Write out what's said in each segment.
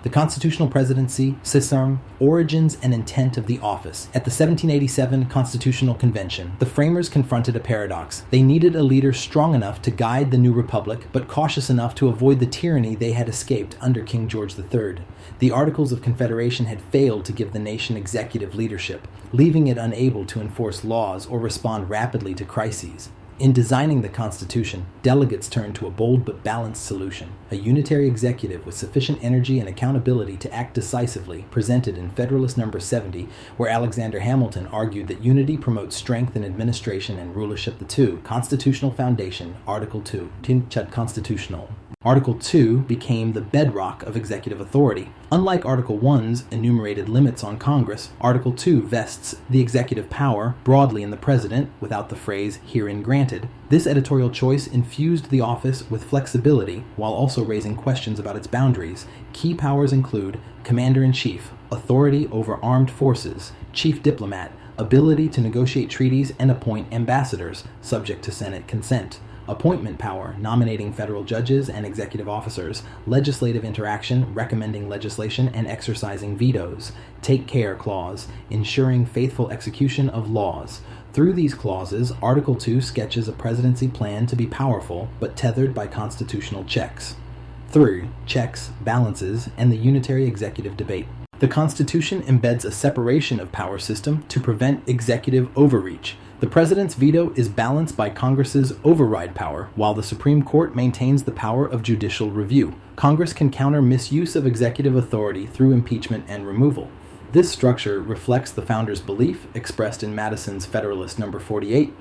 The Constitutional Presidency, system, origins, and intent of the office. At the 1787 Constitutional Convention, the framers confronted a paradox. They needed a leader strong enough to guide the new republic, but cautious enough to avoid the tyranny they had escaped under King George III. The Articles of Confederation had failed to give the nation executive leadership, leaving it unable to enforce laws or respond rapidly to crises. In designing the Constitution, delegates turned to a bold but balanced solution, a unitary executive with sufficient energy and accountability to act decisively, presented in Federalist No. 70, where Alexander Hamilton argued that unity promotes strength in administration and rulership. The 2. Constitutional Foundation, Article 2, Tinchat Constitutional. Article 2 became the bedrock of executive authority. Unlike Article 1's enumerated limits on Congress, Article 2 vests the executive power broadly in the President without the phrase "herein granted." This editorial choice infused the office with flexibility while also raising questions about its boundaries. Key powers include Commander-in-Chief, authority over armed forces, Chief Diplomat, ability to negotiate treaties and appoint ambassadors, subject to Senate consent. Appointment power, nominating federal judges and executive officers, legislative interaction, recommending legislation and exercising vetoes, take care clause, ensuring faithful execution of laws. Through these clauses, Article 2 sketches a presidency plan to be powerful but tethered by constitutional checks. 3. Checks, balances, and the unitary executive debate. The Constitution embeds a separation of power system to prevent executive overreach. The President's veto is balanced by Congress's override power, while the Supreme Court maintains the power of judicial review. Congress can counter misuse of executive authority through impeachment and removal. This structure reflects the founders' belief, expressed in Madison's Federalist No. 48,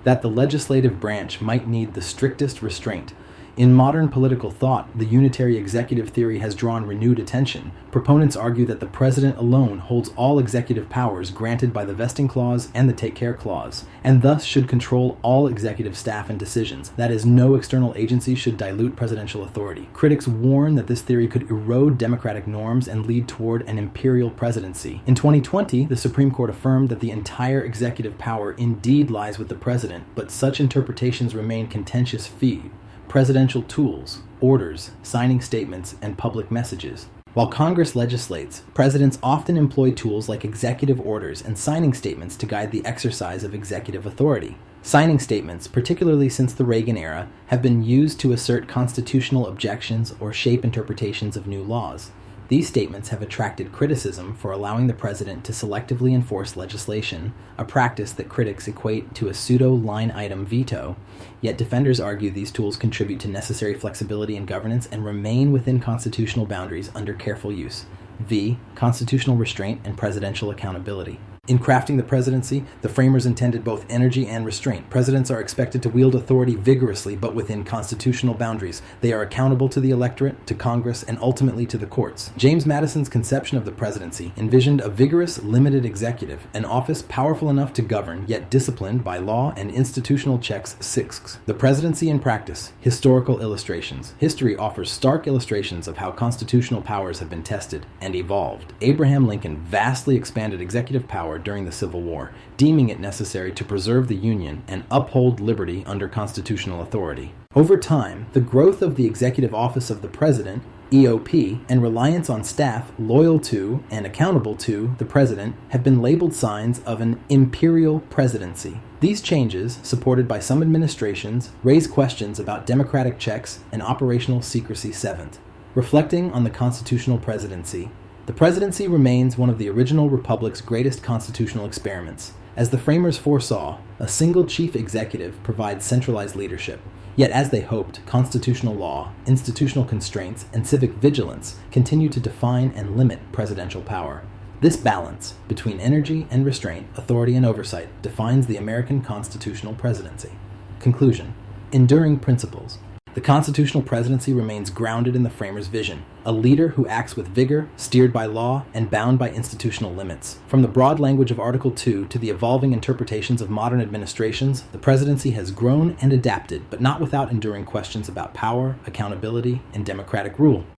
that the legislative branch might need the strictest restraint. In modern political thought, the unitary executive theory has drawn renewed attention. Proponents argue that the president alone holds all executive powers granted by the vesting clause and the take care clause, and thus should control all executive staff and decisions. That is, no external agency should dilute presidential authority. Critics warn that this theory could erode democratic norms and lead toward an imperial presidency. In 2020, the Supreme Court affirmed that the entire executive power indeed lies with the president, but such interpretations remain contentious fees. Presidential tools, orders, signing statements, and public messages. While Congress legislates, presidents often employ tools like executive orders and signing statements to guide the exercise of executive authority. Signing statements, particularly since the Reagan era, have been used to assert constitutional objections or shape interpretations of new laws. These statements have attracted criticism for allowing the president to selectively enforce legislation, a practice that critics equate to a pseudo-line-item veto, yet defenders argue these tools contribute to necessary flexibility in governance and remain within constitutional boundaries under careful use. V. Constitutional restraint and presidential accountability. In crafting the presidency, the framers intended both energy and restraint. Presidents are expected to wield authority vigorously but within constitutional boundaries. They are accountable to the electorate, to Congress, and ultimately to the courts. James Madison's conception of the presidency envisioned a vigorous, limited executive, an office powerful enough to govern, yet disciplined by law and institutional checks. 6. The presidency in practice. Historical illustrations. History offers stark illustrations of how constitutional powers have been tested and evolved. Abraham Lincoln vastly expanded executive power during the Civil War, deeming it necessary to preserve the Union and uphold liberty under constitutional authority. Over time, the growth of the executive office of the President, EOP, and reliance on staff loyal to and accountable to the President have been labeled signs of an imperial presidency. These changes, supported by some administrations, raise questions about democratic checks and operational secrecy. 7th. Reflecting on the constitutional presidency. The presidency remains one of the original republic's greatest constitutional experiments. As the framers foresaw, a single chief executive provides centralized leadership. Yet as they hoped, constitutional law, institutional constraints, and civic vigilance continue to define and limit presidential power. This balance between energy and restraint, authority and oversight, defines the American constitutional presidency. Conclusion. Enduring principles. The constitutional presidency remains grounded in the framers' vision, a leader who acts with vigor, steered by law, and bound by institutional limits. From the broad language of Article 2 to the evolving interpretations of modern administrations, the presidency has grown and adapted, but not without enduring questions about power, accountability, and democratic rule.